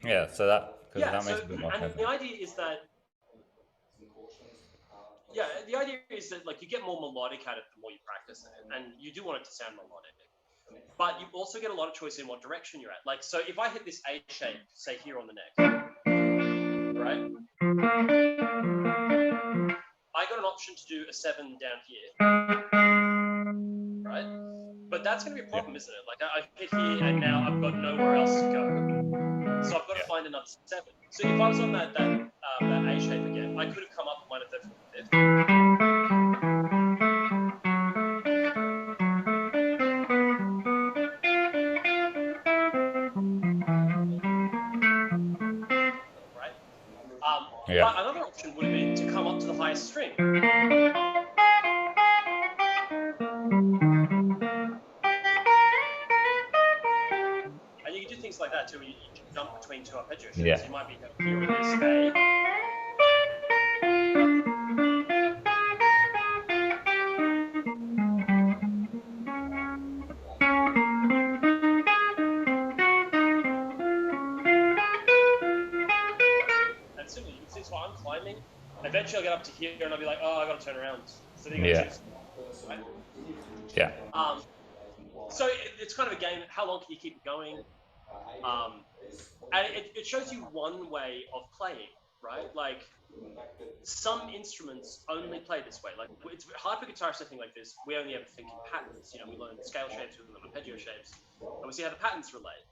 Yeah, so Yeah, that so, makes a bit more and sense. the idea is that, yeah, the idea is that like you get more melodic at it the more you practice it, and you do want it to sound melodic. But you also get a lot of choice in what direction you're at. Like, so if I hit this A shape, say here on the neck, right? I got an option to do a 7 down here, right? But that's going to be a Yeah, problem, isn't it? Like, I hit here, and now I've got nowhere else to go. So I've got to yeah, find another 7. So if I was on that A shape again, I could have come up with minor third, fourth, fifth. Right? yeah, But another option would have been to come up to the highest string. And you can do things like that too. You jump between two arpeggio shapes. yeah, So you might be here in this A. And similarly, you can see, so I'm climbing. Eventually, I'll get up to here and I'll be like, oh, I got to turn around. So then you got to yeah, choose, right? yeah, So it's kind of a game. How long can you keep it going? Um, and it shows you one way of playing, right? Like some instruments only play this way. Like it's hard for guitarists to think like this. We only ever think in patterns. You know, we learn scale shapes, we learn arpeggio shapes, and we see how the patterns relate.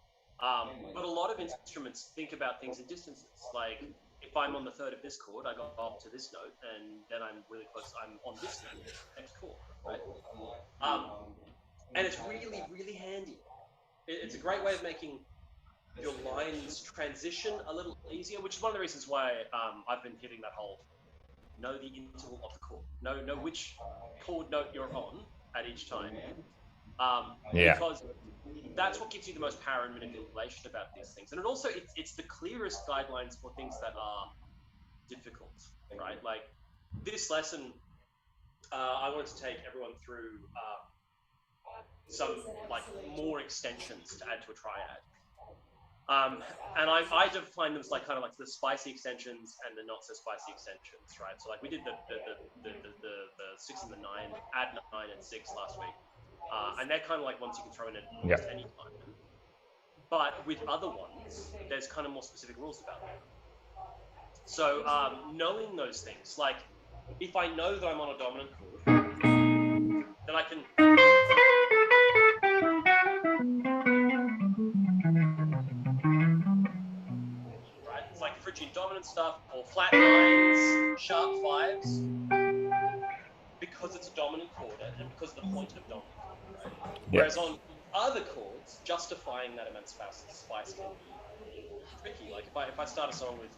But a lot of instruments think about things in distances. Like if I'm on the third of this chord, I go up to this note, and then I'm really close. I'm on this note, next chord, right? Um, and it's really, really handy. It's a great way of making your lines transition a little easier, which is one of the reasons why I've been hitting that whole know the interval of the chord, know which chord note you're on at each time, yeah, because that's what gives you the most power and manipulation about these things, and it also it's the clearest guidelines for things that are difficult, right? Like this lesson, I wanted to take everyone through some like more extensions to add to a triad. And I define them as like kind of like the spicy extensions and the not so spicy extensions, right? So like we did the 6 and the 9, add 9 and 6 last week, and they're kind of like ones you can throw in at yeah, almost any time. But with other ones, there's kind of more specific rules about them. So knowing those things, like if I know that I'm on a dominant chord, then I can right? It's like Phrygian dominant stuff or flat 9s, sharp 5s, because it's a dominant chord and because of the point of dominant chord, right? yeah, Whereas on other chords, justifying that amount of spice can be tricky. Like if I start a song with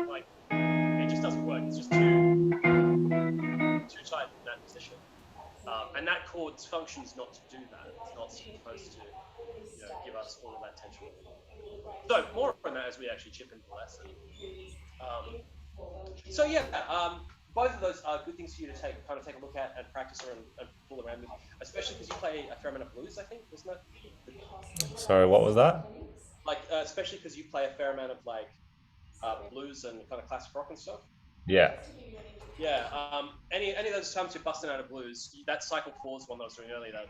like it just doesn't work. It's just too tight in that position. And that chord's function is not to do that. It's not supposed to, give us all of that tension. So more on that as we actually chip into the lesson. So yeah, both of those are good things for you to kind of take a look at and practice and fool around with, especially because you play a fair amount of blues. I think wasn't that sorry, what was that? like especially because you play a fair amount of like blues and kind of classic rock and stuff. Yeah, Yeah. Any of those times you're busting out of blues, that cycle four is one that I was doing earlier. That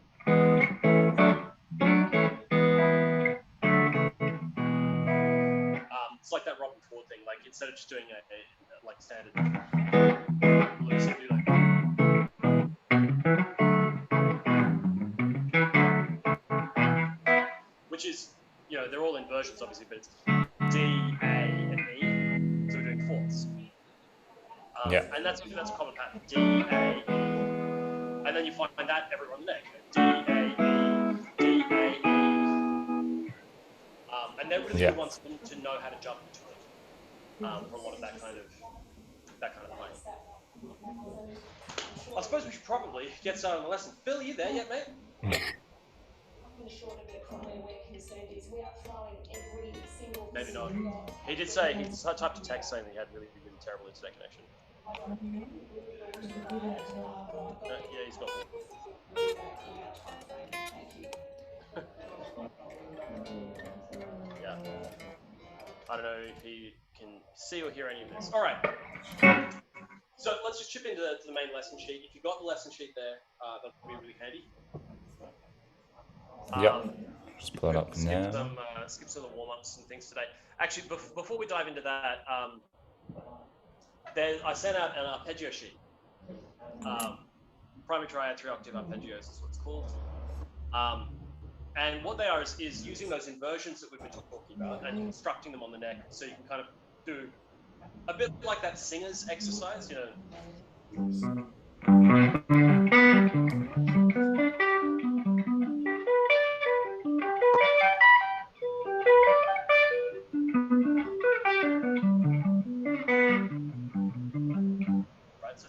it's like that Robin Ford thing. Like instead of just doing a like standard blues, you do like which is they're all inversions obviously, but it's D, A, and E. So we're doing fourths, yeah, and that's a common pattern. D, A, E, and then you find that everywhere on the neck. D, A, E, D, A, E. And they're really yeah. good ones to know how to jump between for a lot of that kind of playing. I suppose we should probably get started on the lesson. Phil, are you there yet, mate? Maybe not. He did say he typed a text saying that he had really, really terrible internet connection. Yeah, he's got. I don't know if he can see or hear any of this. All right. So let's just chip into the main lesson sheet. If you've got the lesson sheet there, that'll be really handy. Yep. Just pull it up now. Skip some of the warm-ups and things today. Actually, before we dive into that, I sent out an arpeggio sheet. Primary triad 3-octave arpeggios is what it's called. And what they are is using those inversions that we've been talking about and constructing them on the neck, so you can kind of do a bit like that singer's exercise, you know. Right, so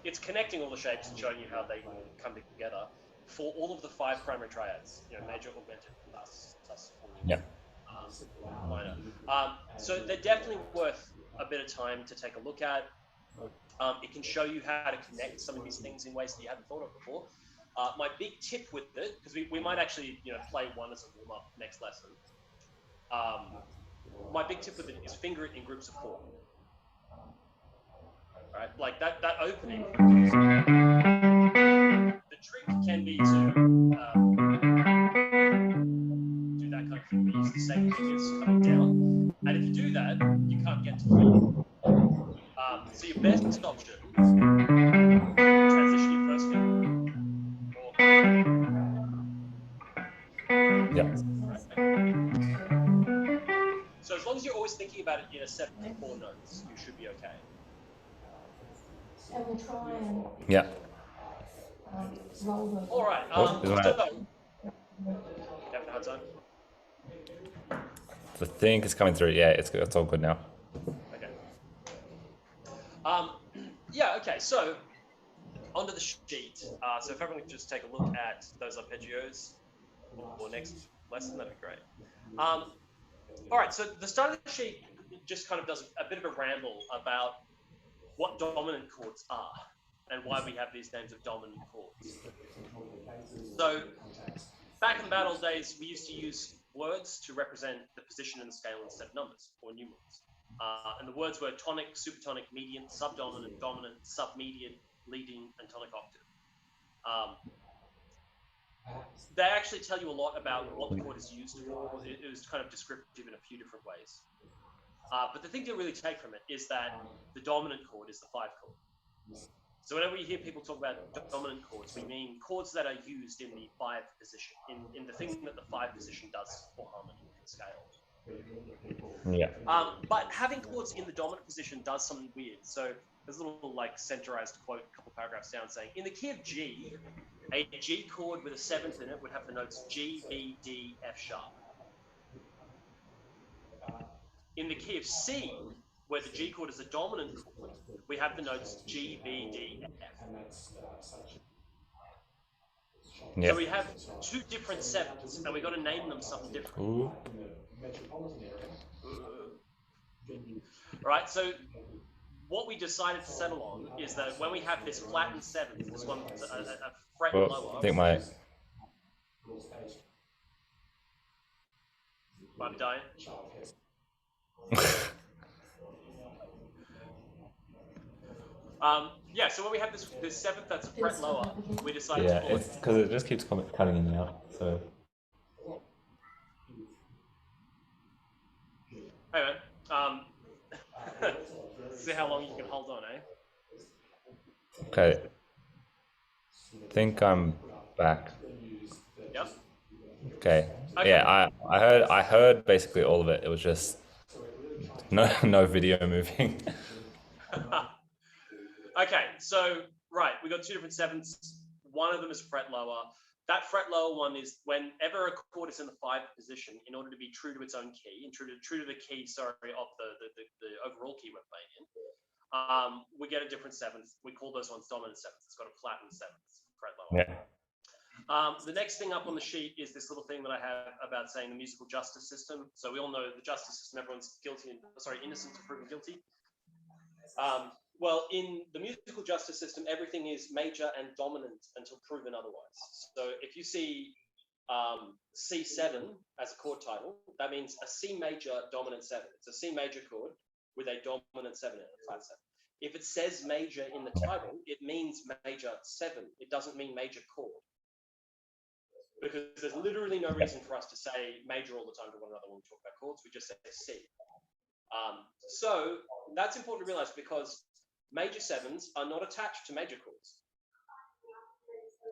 it's connecting all the shapes and showing you how they come together for all of the 5 primary triads, you know, major, augmented, sus, Yeah. minor. So they're definitely worth a bit of time to take a look at. It can show you how to connect some of these things in ways that you hadn't thought of before. My big tip with it, because we might actually, you know, play one as a warm-up next lesson. My big tip with it is finger it in groups of 4. Right, like that opening. The trick can be to do that kind of thing. We use the same fingers coming down, and if you do that, you can't get to 4. So your best option, transition your first finger. Yeah. So as long as you're always thinking about it in a 74 notes, you should be okay. And we'll try and Yeah. roll them. All right. Having a hard time? The thing is coming through. Yeah, it's all good now. Okay. Yeah. Okay. So onto the sheet. So if everyone could just take a look at those arpeggios for next lesson, that'd be great. All right. So the start of the sheet just kind of does a bit of a ramble about what dominant chords are and why we have these names of dominant chords. So back in the bad old days, we used to use words to represent the position in the scale instead of numbers or numerals. And the words were tonic, supertonic, mediant, subdominant, dominant, submediate, leading, and tonic octave. They actually tell you a lot about what the chord is used for. It was kind of descriptive in a few different ways. But the thing to really take from it is that the dominant chord is the 5 chord. So whenever you hear people talk about dominant chords, we mean chords that are used in the 5 position, in the thing that the 5 position does for harmony and scale. Yeah. But having chords in the dominant position does something weird. So there's a little like centralized quote a couple paragraphs down saying, in the key of G, a G chord with a 7th in it would have the notes G, B, D, F sharp. In the key of C, where the G chord is a dominant chord, we have the notes G, B, D, F. Yeah. So we have 2 different 7s, and we've got to name them something different. Ooh. All right, so what we decided to settle on is that when we have this flattened 7th, this one a fret lower. I think my... Might be dying. Yeah, so when we have this 7th that's a fret lower, we decided Yeah, to call it's it. because it just keeps cutting in and out. So. Hey man, see how long you can hold on, eh? Okay. I think I'm back. Yep. Okay. Okay. Yeah, I heard basically all of it. It was just no video moving. Okay, so right, we got 2 different 7ths. One of them is a fret lower. That fret lower one is whenever a chord is in the 5th position, in order to be true to its own key, and true to the key, of the overall key we're playing in, we get a different 7th. We call those ones dominant 7ths. It's got a flattened 7th, fret lower. Yeah. The next thing up on the sheet is this little thing that I have about saying the musical justice system. So we all know the justice system, everyone's innocent until proven guilty. Well, in the musical justice system, everything is major and dominant until proven otherwise. So if you see C7 as a chord title, that means a C major dominant 7. It's a C major chord with a dominant 7 in it, flat 7. If it says major in the title, it means major 7. It doesn't mean major chord. Because there's literally no reason for us to say major all the time to one another when we talk about chords. We just say C. So that's important to realize, because major 7s are not attached to major chords.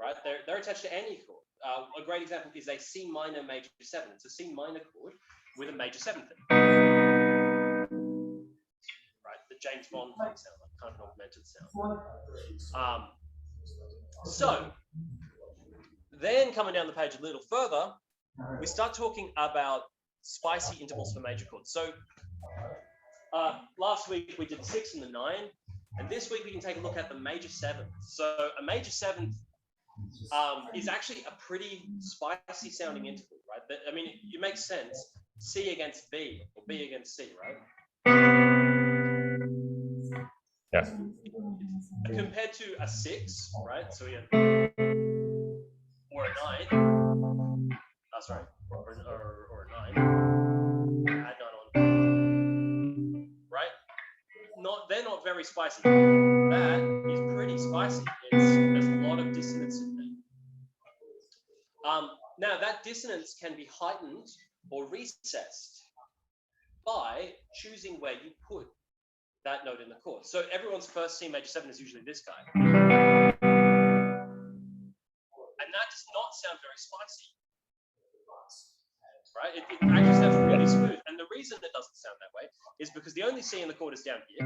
Right? They're attached to any chord. A great example is a C minor major 7. It's a C minor chord with a major 7th in it. Right? The James Bond thing sound, like kind of an augmented sound. So then coming down the page a little further, we start talking about spicy intervals for major chords. So last week we did the 6 and the 9, and this week we can take a look at the major 7th. So a major 7th is actually a pretty spicy sounding interval, right? But, I mean, it makes sense. C against B, or B against C, right? Yeah. Compared to a 6, right? So we have, or a 9. Sorry, or a 9. Add 9 on, right? They're not very spicy. That is pretty spicy. There's a lot of dissonance in there. Now that dissonance can be heightened or recessed by choosing where you put that note in the chord. So everyone's first C major 7 is usually this guy. And that does not sound very spicy. Right? It actually sounds really smooth. And the reason it doesn't sound that way is because the only C in the chord is down here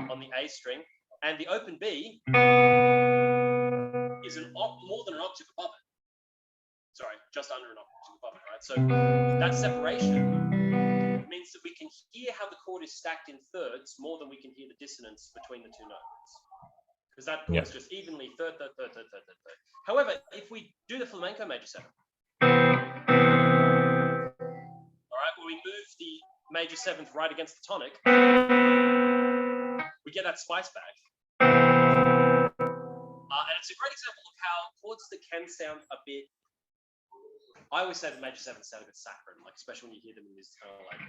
on the A string, and the open B is more than an octave above it. Sorry, just under an octave above it, right? So that separation means that we can hear how the chord is stacked in thirds more than we can hear the dissonance between the two notes. Because that chord is just evenly third, third, third, third, third, third, third. However, if we do the flamenco major 7, all right, where we move the major 7th right against the tonic, we get that spice back. And it's a great example of how chords that can sound a bit, I always say the major 7th sound a bit saccharine, like especially when you hear them in this kind of like,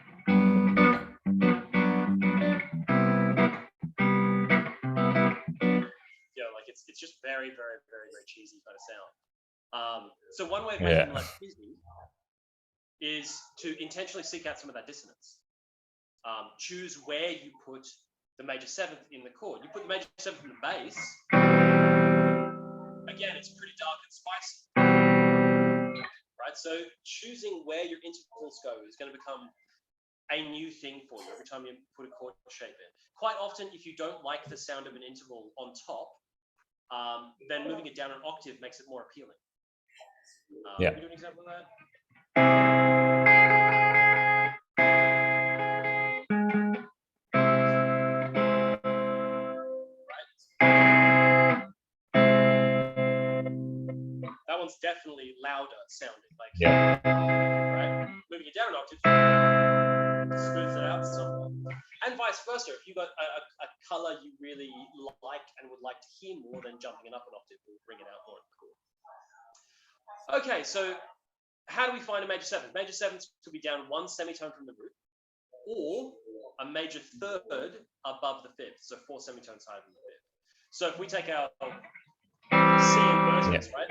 like it's just very, very, very, very cheesy kind of sound. So one way of making them less cheesy is to intentionally seek out some of that dissonance. Choose where you put the major 7th in the chord. You put the major 7th in the bass, again, it's pretty dark and spicy. Right? So choosing where your intervals go is going to become a new thing for you every time you put a chord shape in. Quite often, if you don't like the sound of an interval on top, then moving it down an octave makes it more appealing. Can you do an example of that? That one's definitely louder sounding, like right? Moving it down an octave smooths it out somewhat. And vice versa, if you've got a color you really like and would like to hear more, than jumping it up an octave will bring it out more in the chord. Okay, so how do we find a major 7th? Major 7ths could be down one semitone from the root, or a major 3rd above the 5th, so 4 semitones higher than the 5th. So if we take our C inversions, right?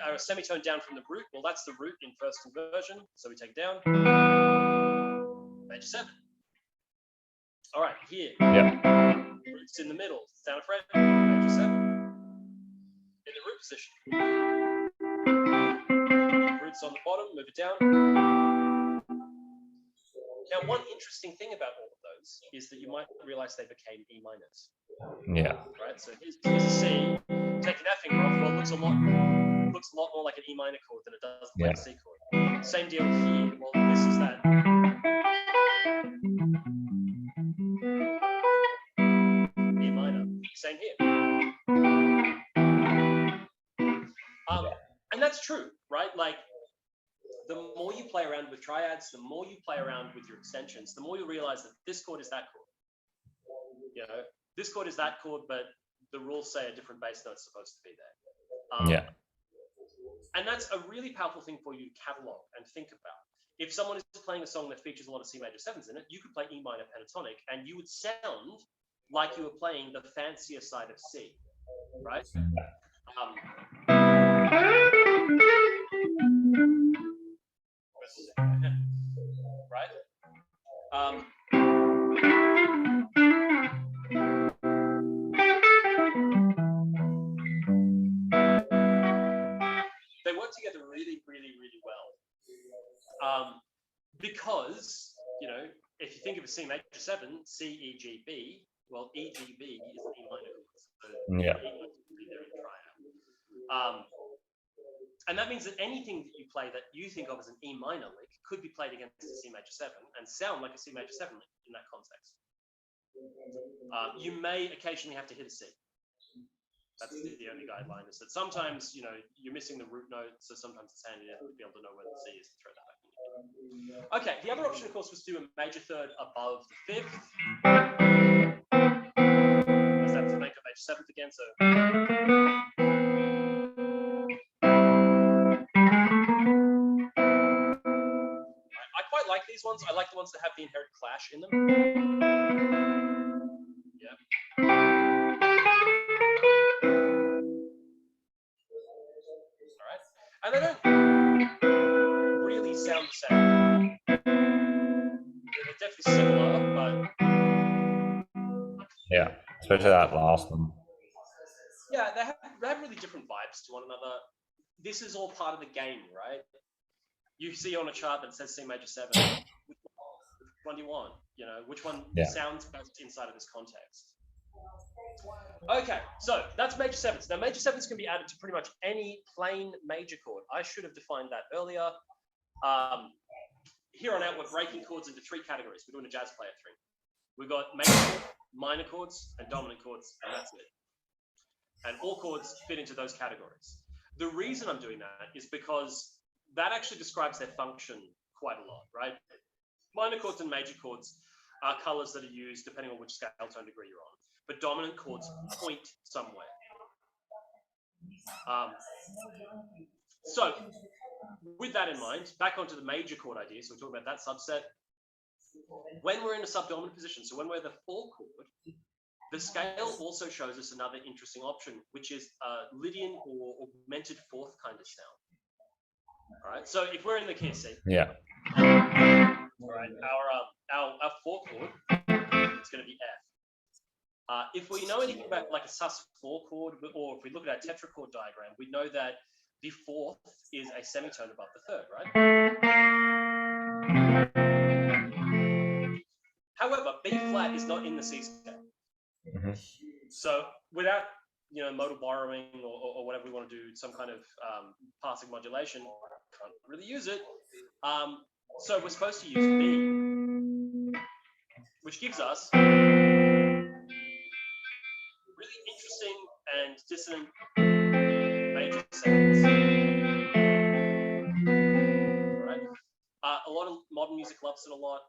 A semitone down from the root, well, that's the root in first inversion, so we take it down. Major 7. All right, here. Root's in the middle, down a fret, major 7. In the root position. Root's on the bottom, move it down. Now, one interesting thing about all of those is that you might realize they became E minors. Right, so here's a C. Take an F finger off, well, it looks a lot more like an E minor chord than it does like a C chord. Same deal here. Well, this is that. E minor. Same here. And that's true, right? Like, the more you play around with triads, the more you play around with your extensions, the more you realize that this chord is that chord. You know, this chord is that chord, but the rules say a different bass note's supposed to be there. Yeah. And that's a really powerful thing for you to catalog and think about. If someone is playing a song that features a lot of C major 7s in it, you could play E minor pentatonic and you would sound like you were playing the fancier side of C, right? Right? They work together really, really, really well. Because, you know, if you think of a C major 7, C, E, G, B, well, E, G, B is an E minor chord. So Yeah. E minor would be there in triad. And that means that anything that you play that you think of as an E minor lick could be played against a C major 7 and sound like a C major 7 lick in that context. You may occasionally have to hit a C. That's the only guideline, is that sometimes, you know, you're missing the root note, so sometimes it's handy to be able to know where the C is and throw that back in. Okay, the other option, of course, was to do a major third above the 5th. Because that's to make a major 7th again, so. I quite like these ones. I like the ones that have the inherent clash in them. Yeah. All right. And they don't really sound the same. They're definitely similar, but Yeah. Especially that last one. yeah, they have really different vibes to one another. This is all part of the game, right? You see on a chart that says C major 7. Which one do you want? You know, which one sounds best inside of this context? Okay, so that's major 7s. Now, major 7s can be added to pretty much any plain major chord. I should have defined that earlier. Here on out, we're breaking chords into 3 categories. We're doing a jazz player 3. We've got major chords, minor chords, and dominant chords, and that's it. And all chords fit into those categories. The reason I'm doing that is because that actually describes their function quite a lot, right? Minor chords and major chords are colors that are used depending on which scale tone degree you're on. But dominant chords point somewhere. So with that in mind, back onto the major chord idea. So we're talking about that subset. When we're in a subdominant position, so when we're the 4 chord, the scale also shows us another interesting option, which is a Lydian or augmented 4th kind of sound. All right. So if we're in the key of C, yeah. All right, our 4 chord is going to be F. If we know anything about like a sus4 chord, or if we look at our tetrachord diagram, we know that the 4th is a semitone above the 3rd, right? However, B flat is not in the C scale. Mm-hmm. So without, you know, modal borrowing or whatever we want to do, some kind of passing modulation, can't really use it. So we're supposed to use B, which gives us really interesting and dissonant major 7s. Right? A lot of modern music loves it a lot.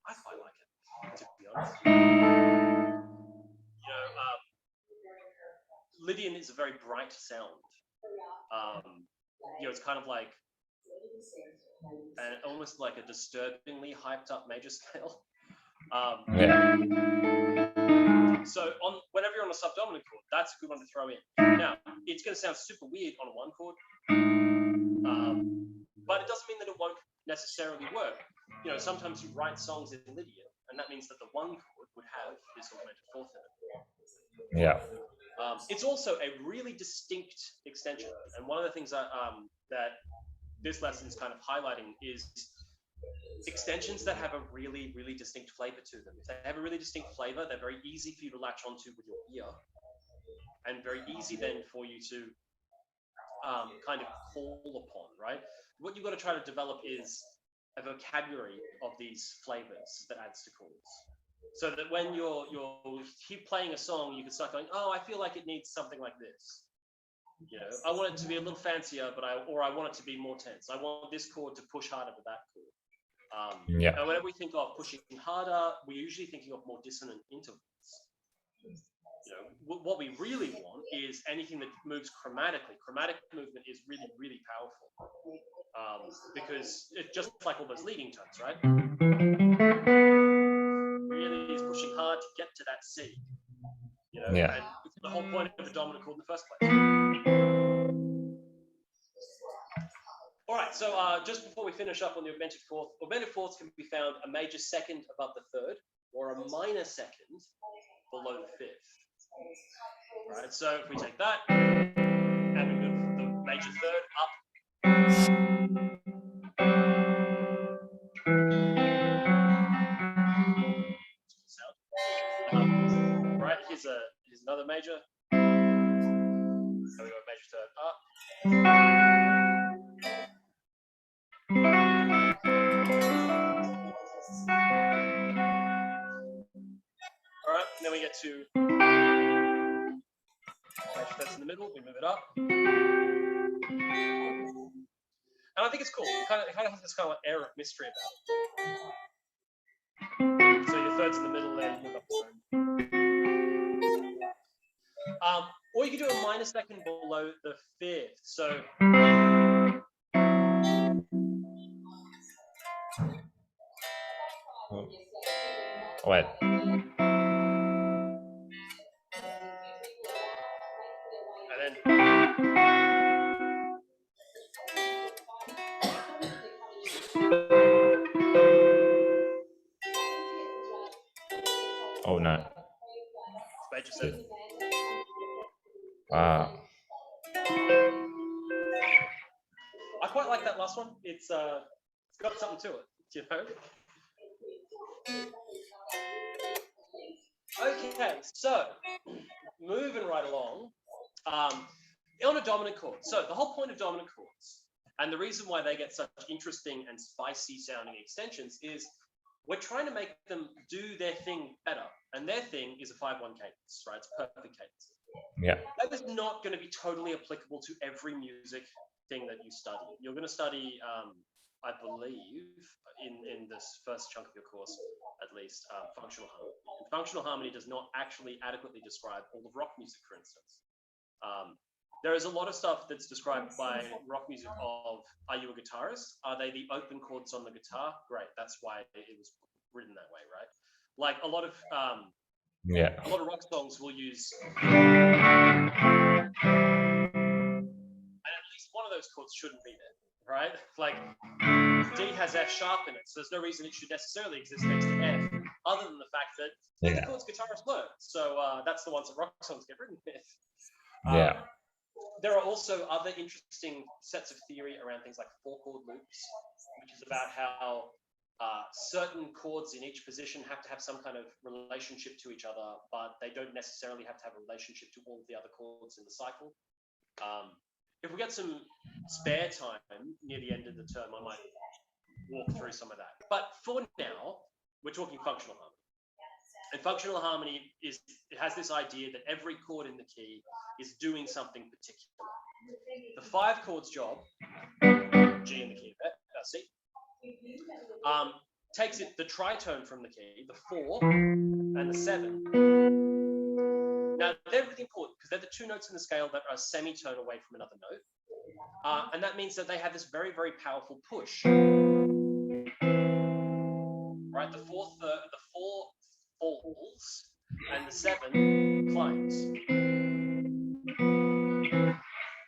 I quite like it, to be honest. You know, Lydian is a very bright sound. You know, it's kind of like almost like a disturbingly hyped up major scale. So whenever you're on a subdominant chord, that's a good one to throw in. Now, it's going to sound super weird on a 1 chord, but it doesn't mean that it won't necessarily work. You know, sometimes you write songs in Lydian, and that means that the 1 chord would have this augmented 4th in it. Yeah. It's also a really distinct extension, and one of the things that this lesson is kind of highlighting is extensions that have a really, really distinct flavor to them. If they have a really distinct flavor, they're very easy for you to latch onto with your ear, and very easy then for you to kind of call upon, right? What you've got to try to develop is a vocabulary of these flavors that adds to chords. So that when you're keep playing a song, you can start going, oh, I feel like it needs something like this. You know, I want it to be a little fancier, but I want it to be more tense. I want this chord to push harder than that chord. And whenever we think of pushing harder, we're usually thinking of more dissonant intervals. You know, what we really want is anything that moves chromatically. Chromatic movement is really, really powerful because it's just like all those leading tones, right? Really is pushing hard to get to that C. You know, Yeah. and it's the whole point of a dominant chord in the first place. All right, so just before we finish up on the augmented fourths can be found a major second above the third or a minor second below the fifth. All right, so if we take that and we move the major third up. Right, here's another major. So we got major third up. All right, and then we get to major thirds in the middle. We move it up, and I think it's cool. It kind of has this kind of air of mystery about it. So your thirds in the middle, there you move up the third. Or you can do a minor second below the fifth. So Wait. and then Oh no. major seven. Wow. I quite like that last one. It's got something to it, you know. Okay, so moving right along, on a dominant chord. So the whole point of dominant chords, and the reason why they get such interesting and spicy sounding extensions is we're trying to make them do their thing better, and their thing is a 5/1 cadence, right? It's perfect cadence. Yeah. That is not going to be totally applicable to every music thing that you study. You're going to study, I believe, in this first chunk of your course, at least, functional harmony. And functional harmony does not actually adequately describe all of rock music, for instance. There is a lot of stuff that's described by rock music of, are you a guitarist? Are they the open chords on the guitar? Great, that's why it was written that way, right? Like a lot of rock songs will use, and at least one of those chords shouldn't be there, right? Like D has F sharp in it, so there's no reason it should necessarily exist next to F, other than the fact that they're the chords guitarists learn. So that's the ones that rock songs get written with. There are also other interesting sets of theory around things like four-chord loops, which is about how certain chords in each position have to have some kind of relationship to each other, but they don't necessarily have to have a relationship to all of the other chords in the cycle. If we get some spare time near the end of the term, I might walk through some of that. But for now, we're talking functional harmony. And functional harmony has this idea that every chord in the key is doing something particular. The 5 chords job, G in the key of C, takes the tritone from the key, the 4 and the 7. Now, they're really important because they're the 2 notes in the scale that are a semitone away from another note. And that means that they have this very, very powerful push. Right, the 4 falls and the 7 climbs.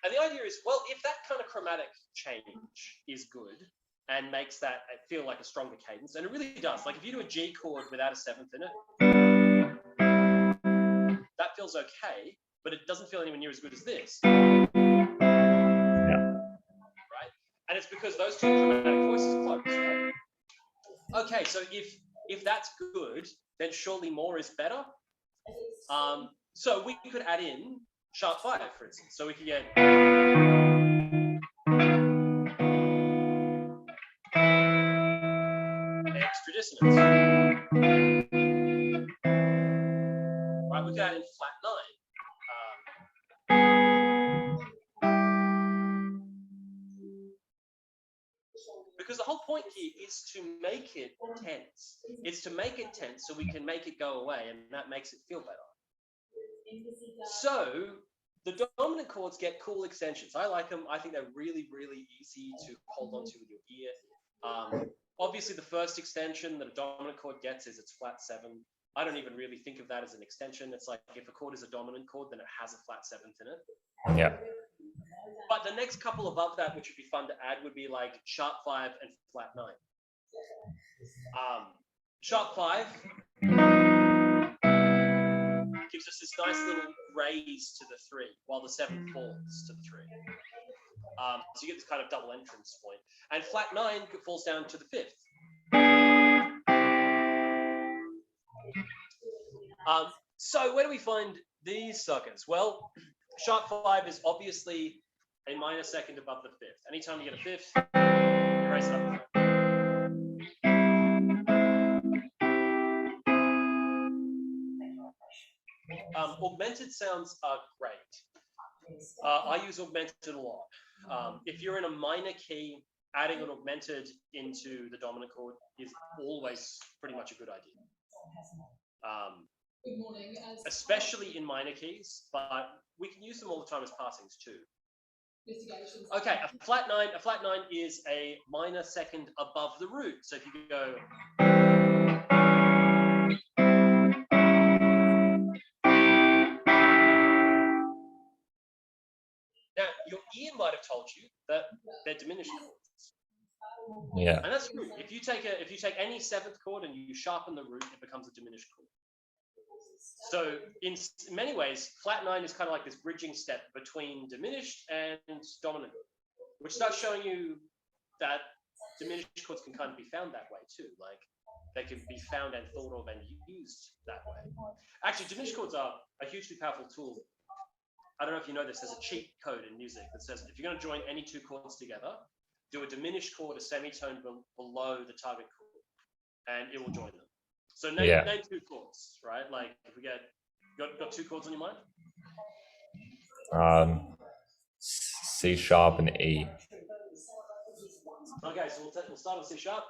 And the idea is, well, if that kind of chromatic change is good and makes that feel like a stronger cadence, and it really does. Like if you do a G chord without a 7th in it, that feels okay, but it doesn't feel anywhere near as good as this. Right? And it's because those 2 chromatic voices close, right? Okay, so if that's good, then surely more is better. So we could add in sharp 5, for instance. So we could get extra dissonance. Right, we could add in flat 9. Because the whole point here is to make it tense. It's to make it tense so we can make it go away, and that makes it feel better. So the dominant chords get cool extensions. I like them. I think they're really, really easy to hold onto with your ear. Obviously, the first extension that a dominant chord gets is its flat 7. I don't even really think of that as an extension. It's like if a chord is a dominant chord, then it has a flat 7th in it. Yeah. But the next couple above that, which would be fun to add, would be like sharp 5 and flat 9. Sharp 5 gives us this nice little raise to the 3, while the 7 falls to the 3. So you get this kind of double entrance point. And flat 9 falls down to the 5th. So where do we find these suckers? Well, sharp 5 is obviously a minor second above the 5th. Anytime you get a 5th, you raise it up. Augmented sounds are great. I use augmented a lot. If you're in a minor key, adding an augmented into the dominant chord is always pretty much a good idea. Especially in minor keys, but we can use them all the time as passings too. Okay, a flat 9 is a minor second above the root. So if you go now, your ear might have told you that they're diminished chords. Yeah. And that's true. If you take any 7th chord and you sharpen the root, it becomes a diminished chord. So in many ways, flat 9 is kind of like this bridging step between diminished and dominant, which starts showing you that diminished chords can kind of be found that way too. Like they can be found and thought of and used that way. Actually, diminished chords are a hugely powerful tool. I don't know if you know this, there's a cheat code in music that says if you're going to join any 2 chords together, do a diminished chord a semitone below the target chord, and it will join them. So name 2 chords, right? Like if we got 2 chords on your mind? C sharp and E. Okay, so we'll start on C sharp.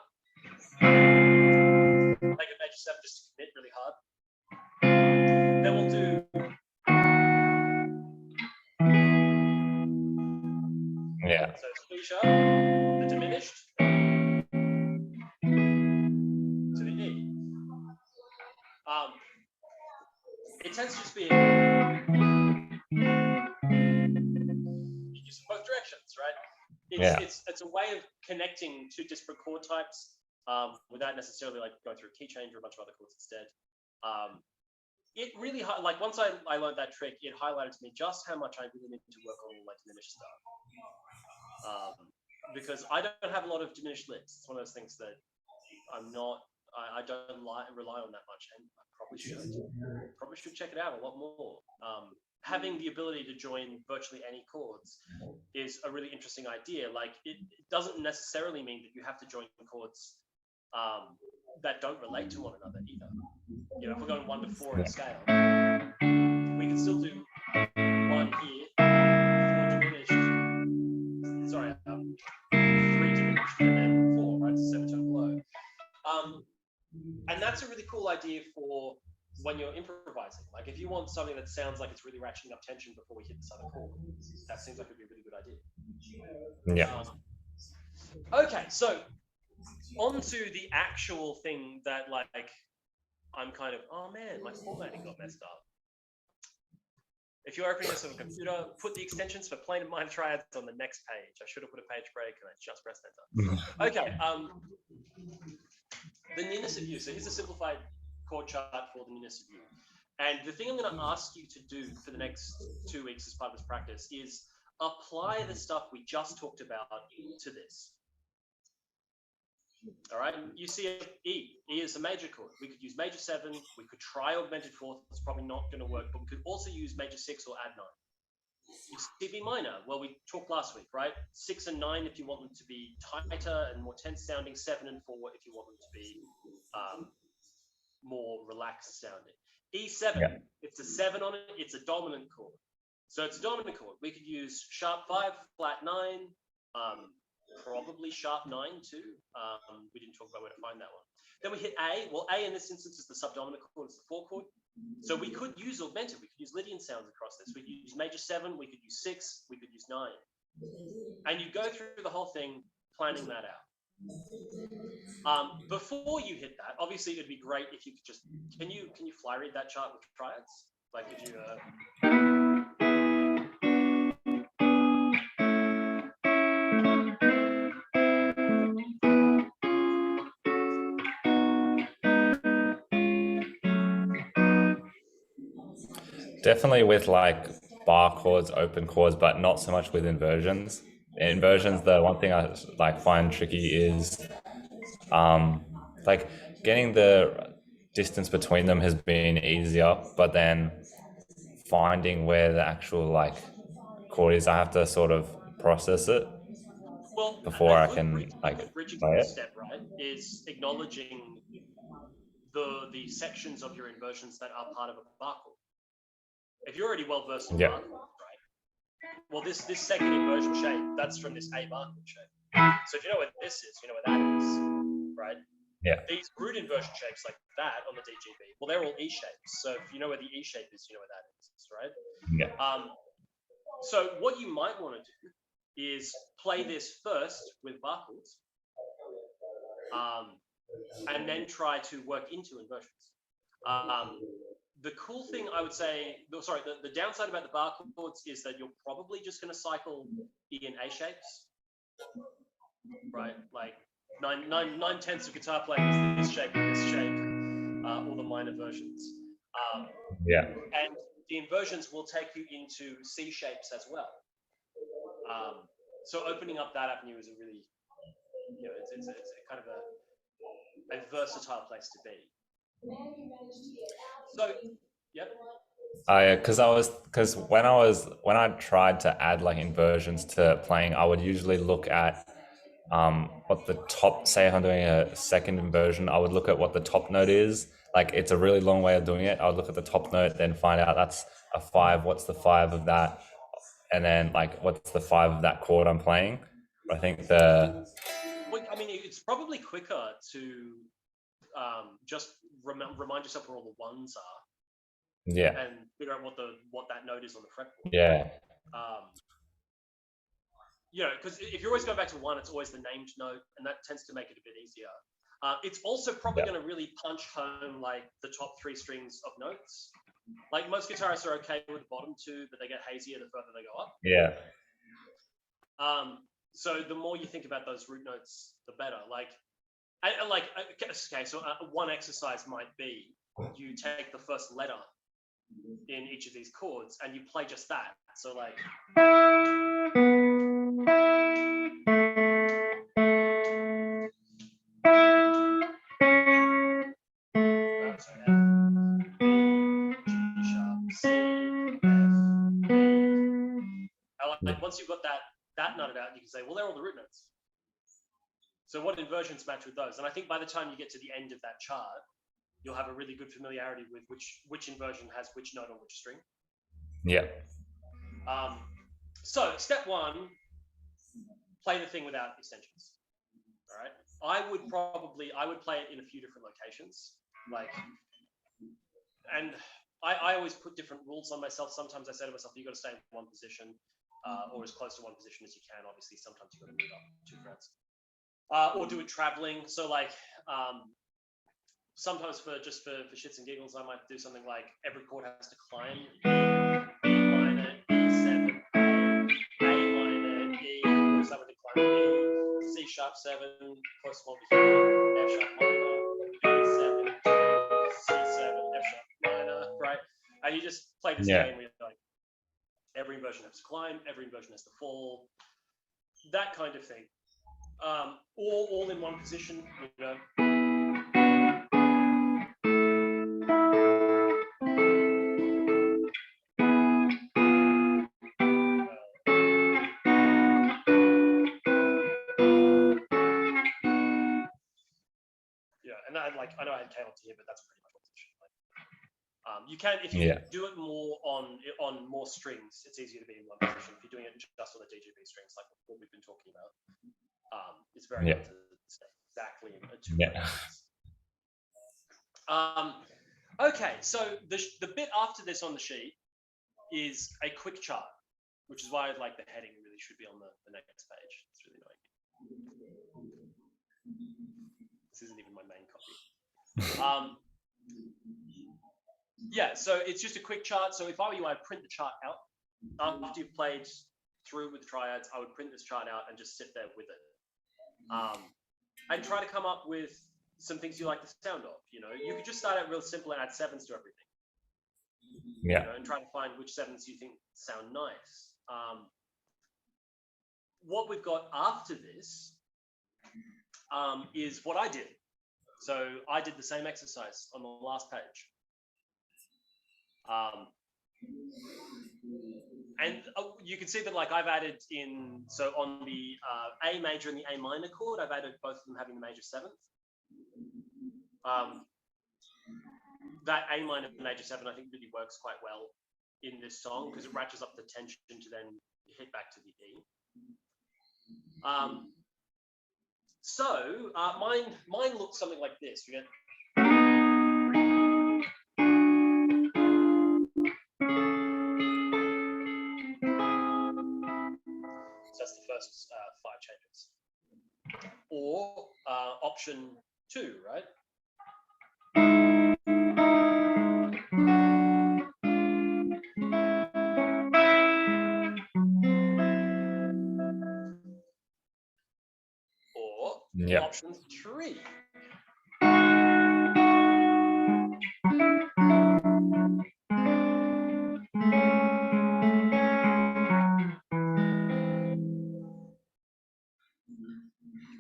Make a major 7 just to commit really hard. Then we'll do so C sharp, the diminished, to the E. It tends to just be you use both directions, right? It's a way of connecting 2 disparate chord types without necessarily like going through a key change or a bunch of other chords instead. It really like once I learned that trick, it highlighted to me just how much I really need to work on all my diminished stuff. Because I don't have a lot of diminished licks. It's one of those things that I don't rely on that much, and I probably should check it out a lot more. Having the ability to join virtually any chords is a really interesting idea. Like it doesn't necessarily mean that you have to join chords that don't relate to one another either. You know, if we're going 1 to 4 in a scale, we can still do 1 here, 4 diminished. Sorry, 3 diminished, and then 4, right? So 7 below. And that's a really cool idea for when you're improvising. Like if you want something that sounds like it's really ratcheting up tension before we hit this other chord, that seems like it'd be a really good idea. Yeah. Okay, so on to the actual thing that like I'm kind of, oh man, my formatting got messed up. If you're opening this on a computer, put the extensions for plain and minor triads on the next page. I should have put a page break and I just pressed enter. Okay, the nearness of view. So here's a simplified chord chart for the nearness of view. And the thing I'm going to ask you to do for the next 2 weeks as part of this practice is apply the stuff we just talked about to this. All right, you see E. E is a major chord. We could use major 7. We could try augmented 4th. It's probably not going to work, but we could also use major 6 or add 9. You see B minor. Well, we talked last week, right? 6 and 9 if you want them to be tighter and more tense sounding. 7 and 4 if you want them to be more relaxed sounding. E7. It's a 7 on it. It's a dominant chord. So it's a dominant chord. We could use sharp 5, flat 9. Probably sharp 9 too. We didn't talk about where to find that one. Then we hit A. Well, A in this instance is the subdominant chord. It's the 4 chord. So we could use augmented, we could use Lydian sounds across this. We could use major 7, we could use 6, we could use 9. And you go through the whole thing planning that out. Before you hit that, obviously it'd be great if you could just, can you fly read that chart with triads? Like, could you, Definitely with like bar chords, open chords, but not so much with inversions. Inversions, the one thing I like find tricky is like getting the distance between them has been easier, but then finding where the actual like chord is, I have to sort of process it well, before I a can good bridging play it. step, right, is acknowledging the sections of your inversions that are part of a bar chord. If you're already well versed in bar chords, right? Well, this second inversion shape, that's from this A bar chord shape. So if you know what this is, you know what that is, right? Yeah. These root inversion shapes like that on the DGB, well, they're all E shapes. So if you know where the E shape is, you know what that is, right? Yeah. So what you might want to do is play this first with bar chords, and then try to work into inversions. The cool thing I would say, the downside about the bar chords is that you're probably just going to cycle E and A shapes, right? Like nine tenths of guitar playing is this shape and this shape, all the minor versions. Yeah. And the inversions will take you into C shapes as well. So opening up that avenue is a really, it's a kind of a versatile place to be. So, yep. Because when I tried to add like inversions to playing, I would usually look at what the top, say if I'm doing a second inversion, I would look at what the top note is. Like it's a really long way of doing it. I would look at the top note, then find out that's a 5. What's the 5 of that? And then like what's the 5 of that chord I'm playing? I think Well, I mean, it's probably quicker to just remind yourself where all the ones are. Yeah. And figure out what that note is on the fretboard. Yeah. Because if you're always going back to 1, it's always the named note, and that tends to make it a bit easier. It's also probably going to really punch home like the top 3 strings of notes. Like most guitarists are okay with the bottom 2, but they get hazier the further they go up. Yeah. So the more you think about those root notes, the better. So one exercise might be you take the first letter in each of these chords and you play just that. So like. Once you've got that nutted out, you can say, well, they're all the root notes. So what inversions match with those? And I think by the time you get to the end of that chart, you'll have a really good familiarity with which inversion has which note on which string. Yeah. So step 1, play the thing without extensions. All right. I would play it in a few different locations. And I always put different rules on myself. Sometimes I say to myself, you've got to stay in one position, or as close to one position as you can. Obviously, sometimes you've got to move up 2 frets. Or do it traveling. So sometimes for shits and giggles, I might do something like every chord has to climb. E minor, E7, A minor, E, goes up with the climb, E, C sharp 7, close one here, F sharp minor, E7, C7, F sharp minor, right? And you just play this game where like every inversion has to climb, every inversion has to fall, that kind of thing. All in one position, and I know I had Caleb here, but that's pretty much one position. You can, if you do it more on more strings, it's easier to be in one position. If you're doing it just on the DGB strings, like what we've been talking about, it's very hard to stay exactly in 2 places. Okay, so the bit after this on the sheet is a quick chart, which is why like the heading really should be on the next page. It's really annoying. This isn't even my main copy. Yeah, so it's just a quick chart. So if I were you, I'd print the chart out. After you've played through with the triads, I would print this chart out and just sit there with it. And try to come up with some things you like the sound of. You know, you could just start out real simple and add sevens to everything. Yeah. You know, and try to find which sevens you think sound nice. What we've got after this is what I did. So I did the same exercise on the last page. And you can see that like I've added in, so on the A major and the A minor chord, I've added both of them having the major seventh. That A minor and major seven, I think really works quite well in this song because it ratchets up the tension to then hit back to the E. So mine looks something like this. You get so that's the first 5 changes. Or option 2, right? Or option 3.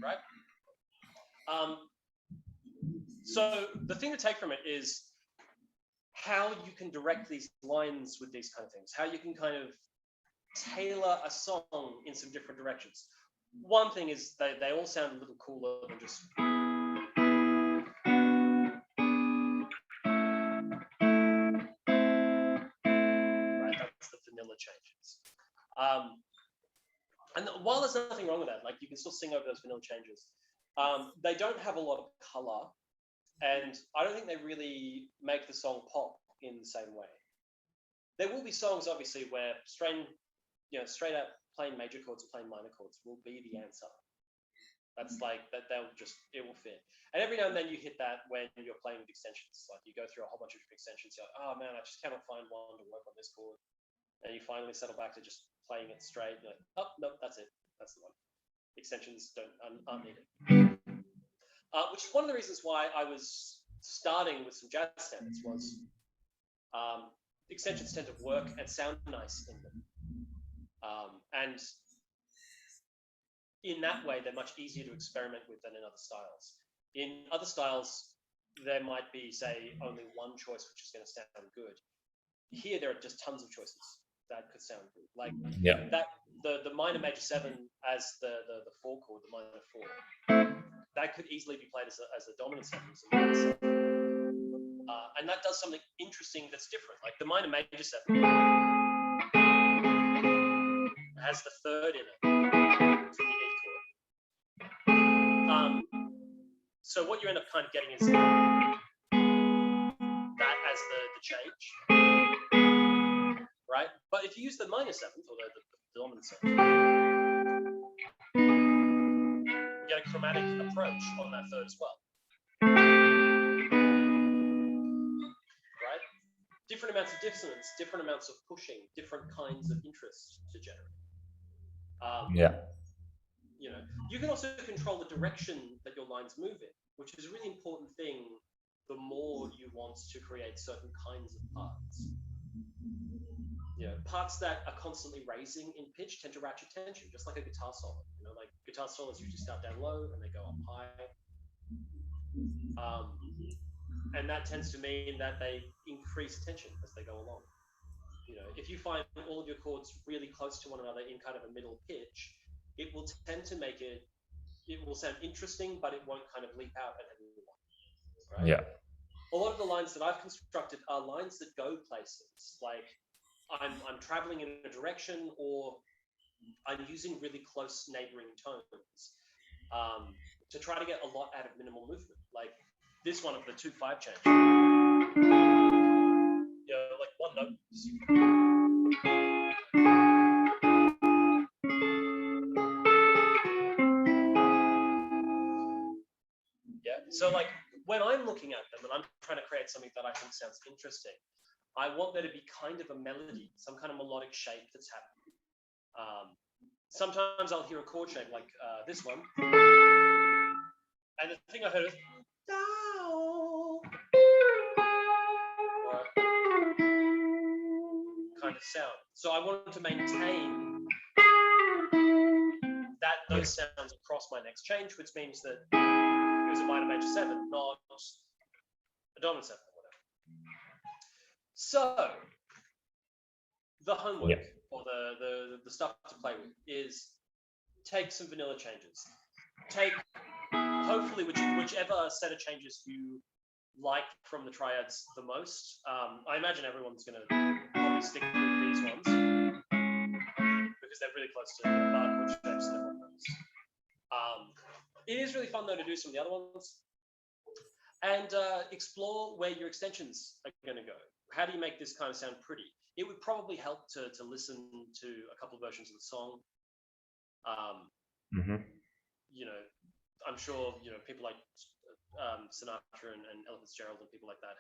Right? So the thing to take from it is how you can direct these lines with these kind of things, how you can kind of tailor a song in some different directions. One thing is they all sound a little cooler than just right, that's the vanilla changes. And while there's nothing wrong with that, like you can still sing over those vanilla changes, they don't have a lot of color, and I don't think they really make the song pop in the same way. There will be songs, obviously, where straight up playing major chords or playing minor chords will be the answer. That's like that. It will fit. And every now and then you hit that when you're playing with extensions. Like you go through a whole bunch of different extensions. You're like, oh man, I just cannot find one to work on this chord. And you finally settle back to just playing it straight. You're like, oh no, that's it. That's the one. Extensions aren't needed. Which is one of the reasons why I was starting with some jazz standards was extensions tend to work and sound nice in them. And in that way, they're much easier to experiment with than in other styles. In other styles, there might be, say, only one choice which is going to sound good. Here, there are just tons of choices that could sound good. Like that, the minor major 7 as the 4 chord, the minor 4, that could easily be played as a dominant 7. And that does something interesting that's different. Like the minor major 7 has the 3rd in it to the E chord. So what you end up kind of getting is that as the change, right? But if you use the minor 7th or the dominant 7th, you get a chromatic approach on that 3rd as well. Right? Different amounts of dissonance, different amounts of pushing, different kinds of interest to generate. You know, you can also control the direction that your lines move in, which is a really important thing the more you want to create certain kinds of parts. You know, parts that are constantly raising in pitch tend to ratchet tension, just like a guitar solo. You know, like guitar solos usually start down low and they go up high. And that tends to mean that they increase tension as they go along. You know, if you find all of your chords really close to one another in kind of a middle pitch, it will tend to make it will sound interesting, but it won't kind of leap out at everyone. Right? Yeah. A lot of the lines that I've constructed are lines that go places. Like I'm traveling in a direction, or I'm using really close neighboring tones to try to get a lot out of minimal movement. Like this one of the 2/5 change. no. Yeah. So like when I'm looking at them and I'm trying to create something that I think sounds interesting, I want there to be kind of a melody, some kind of melodic shape that's happening. Sometimes I'll hear a chord shape like this one, and the thing I heard is kind of sound. So I wanted to maintain those sounds across my next change, which means that it was a minor major 7, not a dominant 7 or whatever. So the homework or the stuff to play with is take some vanilla changes. Take hopefully whichever set of changes you like from the triads the most. I imagine everyone's going to probably stick with these ones because they're really close to chord shapes and everyone knows. It is really fun though to do some of the other ones and explore where your extensions are going to go. How do you make this kind of sound pretty? It would probably help to listen to a couple of versions of the song. You know, I'm sure people like Sinatra and Ella Fitzgerald and people like that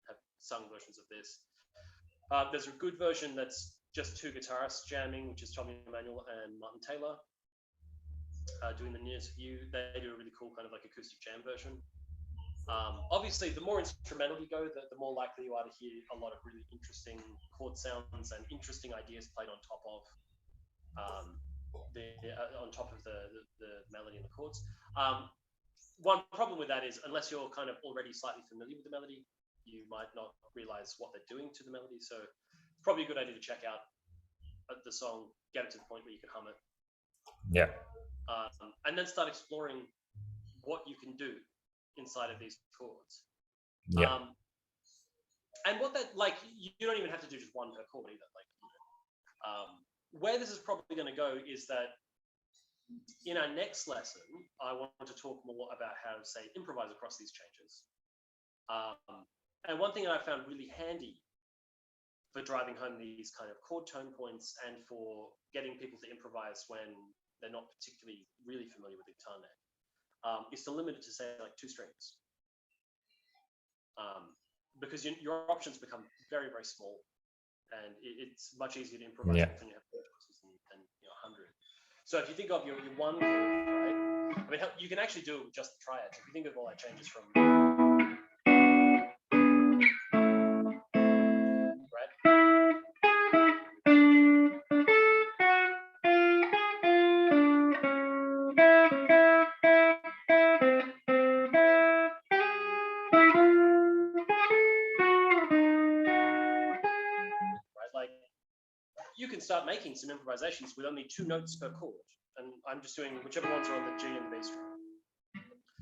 have sung versions of this. There's a good version that's just 2 guitarists jamming, which is Tommy Emmanuel and Martin Taylor doing the Nearest View. They do a really cool kind of like acoustic jam version. Obviously, the more instrumental you go, the more likely you are to hear a lot of really interesting chord sounds and interesting ideas played on top of the melody and the chords. One problem with that is unless you're kind of already slightly familiar with the melody, you might not realize what they're doing to the melody. So it's probably a good idea to check out the song, get it to the point where you can hum it. Yeah. And then start exploring what you can do inside of these chords. Yeah. And what that, like, you don't even have to do just one per chord either. Like, where this is probably going to go is that in our next lesson, I want to talk more about how to, say, improvise across these changes. And one thing that I found really handy for driving home these kind of chord tone points and for getting people to improvise when they're not particularly really familiar with the guitar neck is to limit it to, say, like 2 strings. Because your options become very, very small. And it's much easier to improvise when you have 4 choices than 100. So if you think of your 1 chord, right? I mean, you can actually do it with just the triads. If you think of all that changes from start making some improvisations with only 2 notes per chord, and I'm just doing whichever ones are on the G and the B string.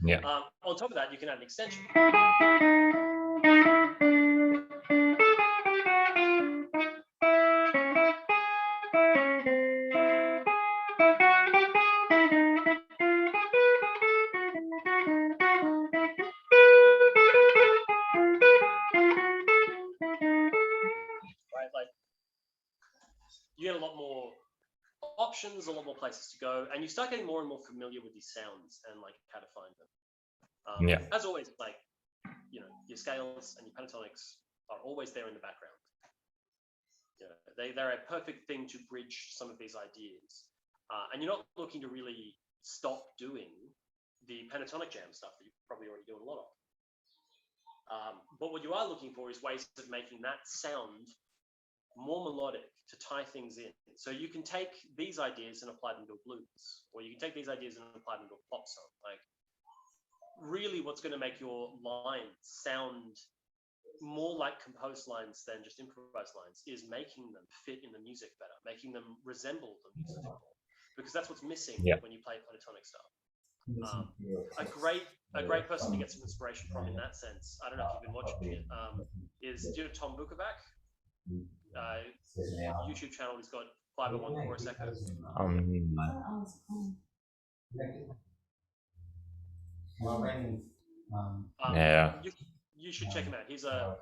Yeah. On top of that, you can add an extension. Right, like you get a lot more options, a lot more places to go, and you start getting more and more familiar with these sounds and like how to find them. As always, like your scales and your pentatonics are always there in the background. They're a perfect thing to bridge some of these ideas, and you're not looking to really stop doing the pentatonic jam stuff that you're probably already doing a lot of. But what you are looking for is ways of making that sound more melodic to tie things in. So you can take these ideas and apply them to a blues, or you can take these ideas and apply them to a pop song. Like, really what's going to make your lines sound more like composed lines than just improvised lines is making them fit in the music better, making them resemble the music more, because that's what's missing when you play pentatonic stuff. A great person to get some inspiration from in that sense, I don't know if you've been watching it, is Tom Bukovac. YouTube channel, he's got 501 Chorus Echo. Yeah. You should check him out. He's a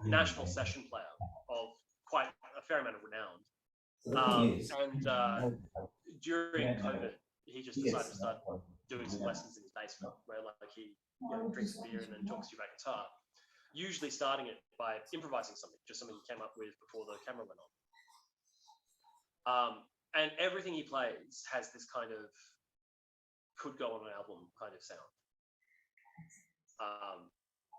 national session player of quite a fair amount of renown. And during COVID, he just decided to start doing some lessons in his basement, where like he drinks a beer and then talks to you about guitar. Usually starting it by improvising something, just something he came up with before the camera went on. And everything he plays has this kind of could go on an album kind of sound.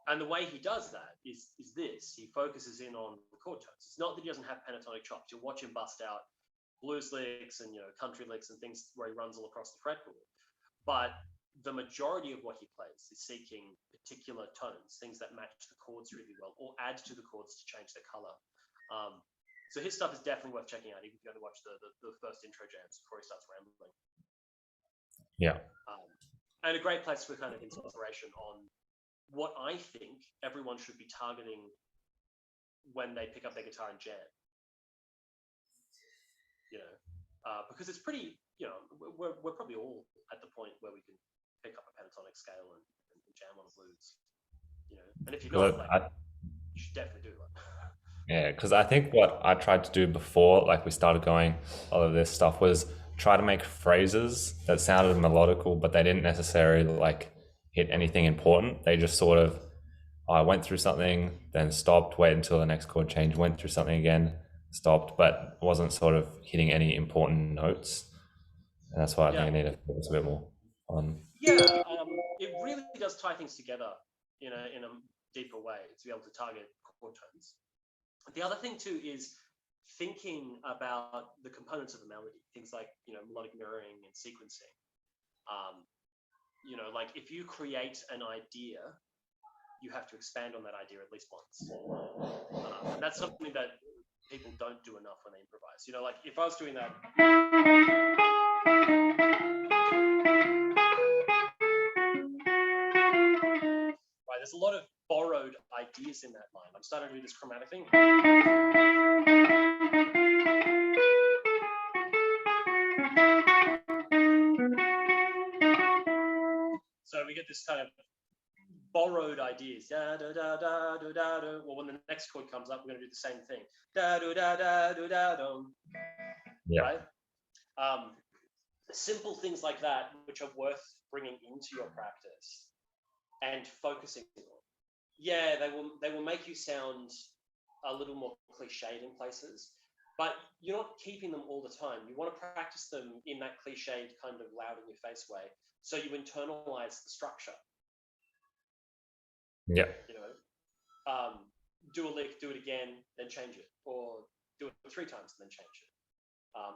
And the way he does that is this. He focuses in on the chord tones. It's not that he doesn't have pentatonic chops. You'll watch him bust out blues licks and country licks and things where he runs all across the fretboard. But the majority of what he plays is seeking particular tones, things that match the chords really well or add to the chords to change their color. So his stuff is definitely worth checking out, even if you're going to watch the first intro jams before he starts rambling. Yeah. And a great place for kind of inspiration on what I think everyone should be targeting when they pick up their guitar and jam. Because it's pretty, we're probably all at the point where we can pick up a pentatonic scale and jam on the blues. And if you're not, you should definitely do that. Yeah, because I think what I tried to do before, like we started going, all of this stuff was try to make phrases that sounded melodical, but they didn't necessarily like hit anything important. They just sort of, I went through something, then stopped, wait until the next chord change, went through something again, stopped, but wasn't sort of hitting any important notes. And that's why I think I need to focus a bit more on. Yeah, it really does tie things together in a deeper way to be able to target chord tones. The other thing too is thinking about the components of the melody, things like melodic mirroring and sequencing. Like if you create an idea, you have to expand on that idea at least once. And that's something that people don't do enough when they improvise. Like if I was doing that. Right, there's a lot of borrowed ideas in that line. I'm starting to do this chromatic thing. So we get this kind of borrowed ideas. Da, da, da, da, da, da, da. Well, when the next chord comes up, we're going to do the same thing. Da, da, da, da, da, da, da. Yeah. Right? Simple things like that, which are worth bringing into your practice and focusing on. Yeah, they will make you sound a little more cliched in places, but you're not keeping them all the time. You want to practice them in that cliched kind of loud in your face way, so you internalize the structure. Yeah. Do a lick, do it again, then change it, or do it 3 times and then change it.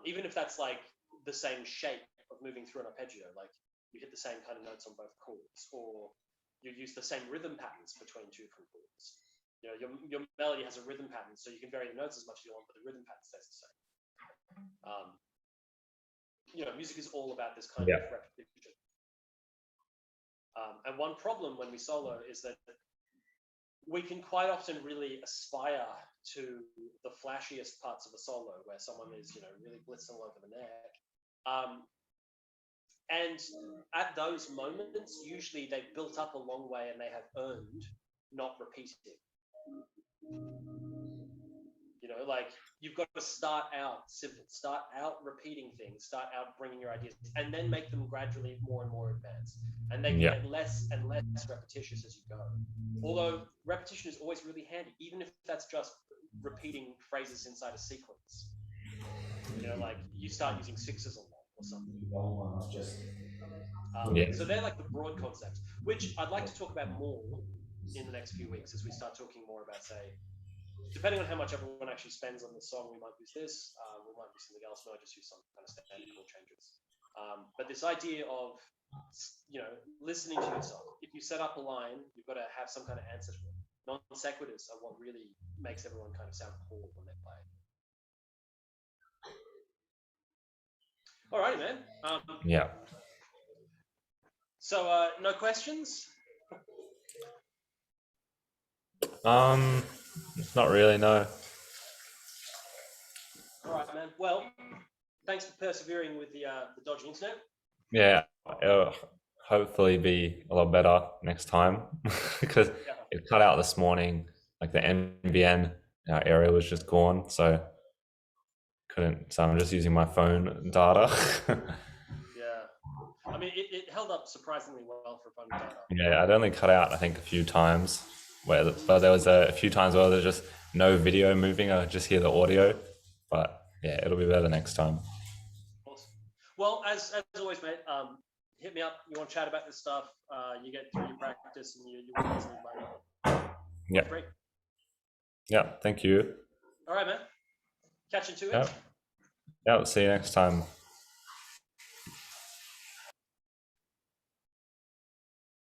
Even if that's like the same shape of moving through an arpeggio, like you hit the same kind of notes on both chords, or you use the same rhythm patterns between 2 different chords. Your melody has a rhythm pattern, so you can vary the notes as much as you want, but the rhythm pattern stays the same. Music is all about this kind of repetition. And one problem when we solo is that we can quite often really aspire to the flashiest parts of a solo, where someone is, really blitzing all over the neck. And at those moments, usually they've built up a long way and they have earned not repeating. Like you've got to start out simple, start out repeating things, start out bringing your ideas, and then make them gradually more and more advanced. And they get less and less repetitious as you go. Although repetition is always really handy, even if that's just repeating phrases inside a sequence. Like you start using 6s on that or something. So they're like the broad concepts, which I'd like to talk about more in the next few weeks as we start talking more about, say, depending on how much everyone actually spends on the song, we might use this, we might use something else, we might just use some kind of standard chord changes. But this idea of, listening to yourself. If you set up a line, you've got to have some kind of answer to it. Non sequiturs are what really makes everyone kind of sound cool when they play. Alrighty, man. So, no questions? Not really, no. All right, man. Well, thanks for persevering with the dodgy internet. Yeah, it'll hopefully be a lot better next time because it cut out this morning. like the NBN in our area was just gone, so couldn't. So I'm just using my phone data. Yeah. I mean, it held up surprisingly well for phone data. Yeah, I'd only cut out I think a few times but there was a few times where there's just no video moving. I just hear the audio, but yeah, it'll be better next time. Awesome. Well, as always, mate, hit me up. You want to chat about this stuff? You get through your practice and you win this money. Yeah. Free. Yeah. Thank you. All right, man. Catch you in 2 Yeah. weeks. Yeah. See you next time.